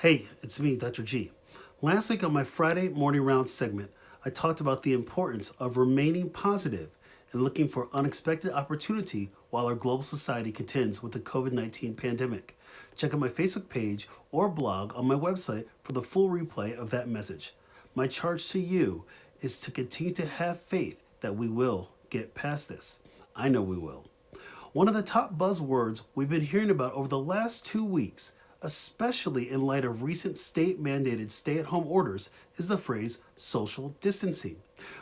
Hey, it's me, Dr. G. Last week on my Friday morning round segment, I talked about the importance of remaining positive and looking for unexpected opportunity while our global society contends with the COVID-19 pandemic. Check out my Facebook page or blog on my website for the full replay of that message. My charge to you is to continue to have faith that we will get past this. I know we will. One of the top buzzwords we've been hearing about over the last 2 weeks, especially in light of recent state-mandated stay-at-home orders, is the phrase social distancing.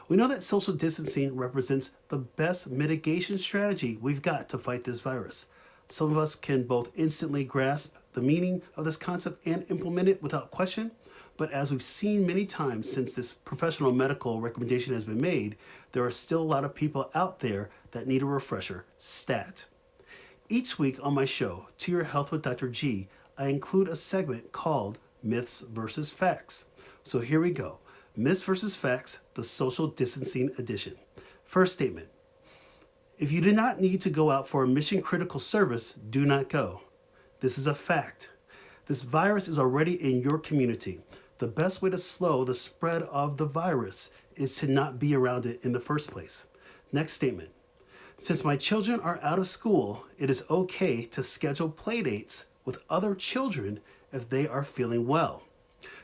We know that social distancing represents the best mitigation strategy we've got to fight this virus. Some of us can both instantly grasp the meaning of this concept and implement it without question, but as we've seen many times since this professional medical recommendation has been made, there are still a lot of people out there that need a refresher stat. Each week on my show, To Your Health with Dr. G, I include a segment called Myths versus Facts. So here we go. Myths versus Facts, the social distancing edition. First statement. If you do not need to go out for a mission-critical service, do not go. This is a fact. This virus is already in your community. The best way to slow the spread of the virus is to not be around it in the first place. Next statement. Since my children are out of school, it is okay to schedule playdates with other children if they are feeling well.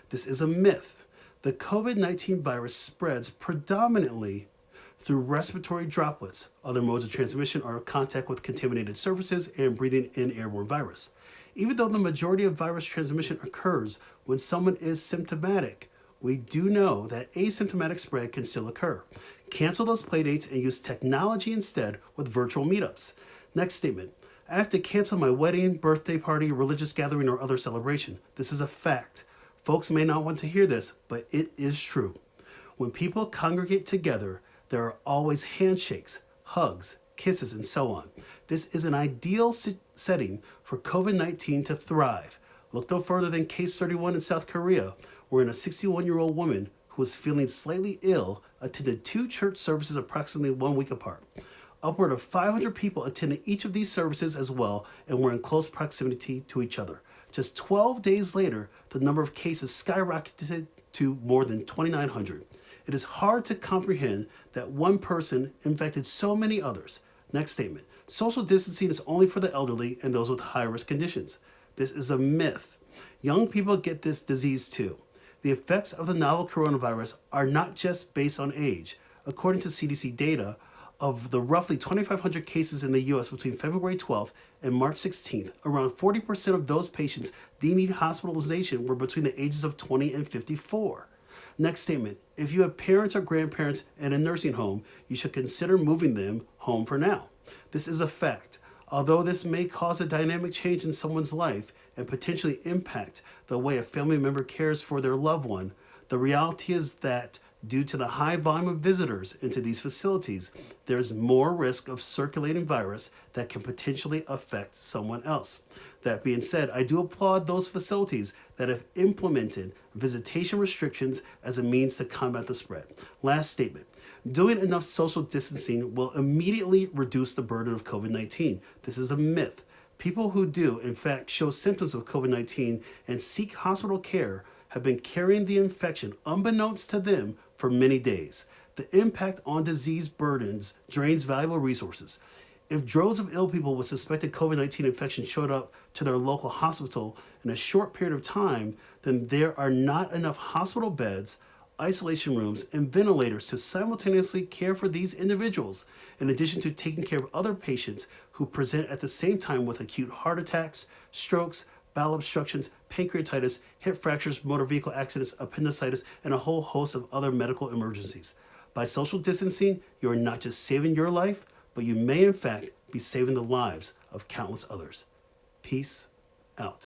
This is a myth. The COVID-19 virus spreads predominantly through respiratory droplets. Other modes of transmission are contact with contaminated surfaces and breathing in airborne virus. Even though the majority of virus transmission occurs when someone is symptomatic, we do know that asymptomatic spread can still occur. Cancel those playdates and use technology instead with virtual meetups. Next statement. I have to cancel my wedding, birthday party, religious gathering, or other celebration. This is a fact. Folks may not want to hear this, but it is true. When people congregate together, there are always handshakes, hugs, kisses, and so on. This is an ideal setting for COVID-19 to thrive. Look no further than case 31 in South Korea, wherein a 61-year-old woman who was feeling slightly ill attended 2 church services approximately 1 week apart. Upward of 500 people attended each of these services as well and were in close proximity to each other. Just 12 days later, the number of cases skyrocketed to more than 2,900. It is hard to comprehend that one person infected so many others. Next statement. Social distancing is only for the elderly and those with high-risk conditions. This is a myth. Young people get this disease too. The effects of the novel coronavirus are not just based on age. According to CDC data, of the roughly 2,500 cases in the U.S. between February 12th and March 16th, around 40% of those patients needing hospitalization were between the ages of 20 and 54. Next statement. If you have parents or grandparents in a nursing home, you should consider moving them home for now. This is a fact. Although this may cause a dynamic change in someone's life and potentially impact the way a family member cares for their loved one, the reality is that due to the high volume of visitors into these facilities, there's more risk of circulating virus that can potentially affect someone else. That being said, I do applaud those facilities that have implemented visitation restrictions as a means to combat the spread. Last statement. Doing enough social distancing will immediately reduce the burden of COVID-19. This is a myth. People who do, in fact, show symptoms of COVID-19 and seek hospital care have been carrying the infection unbeknownst to them for many days. The impact on disease burdens drains valuable resources. If droves of ill people with suspected COVID-19 infection showed up to their local hospital in a short period of time, then there are not enough hospital beds, isolation rooms, and ventilators to simultaneously care for these individuals, in addition to taking care of other patients who present at the same time with acute heart attacks, strokes, bowel obstructions, pancreatitis, hip fractures, motor vehicle accidents, appendicitis, and a whole host of other medical emergencies. By social distancing, you are not just saving your life, but you may in fact be saving the lives of countless others. Peace out.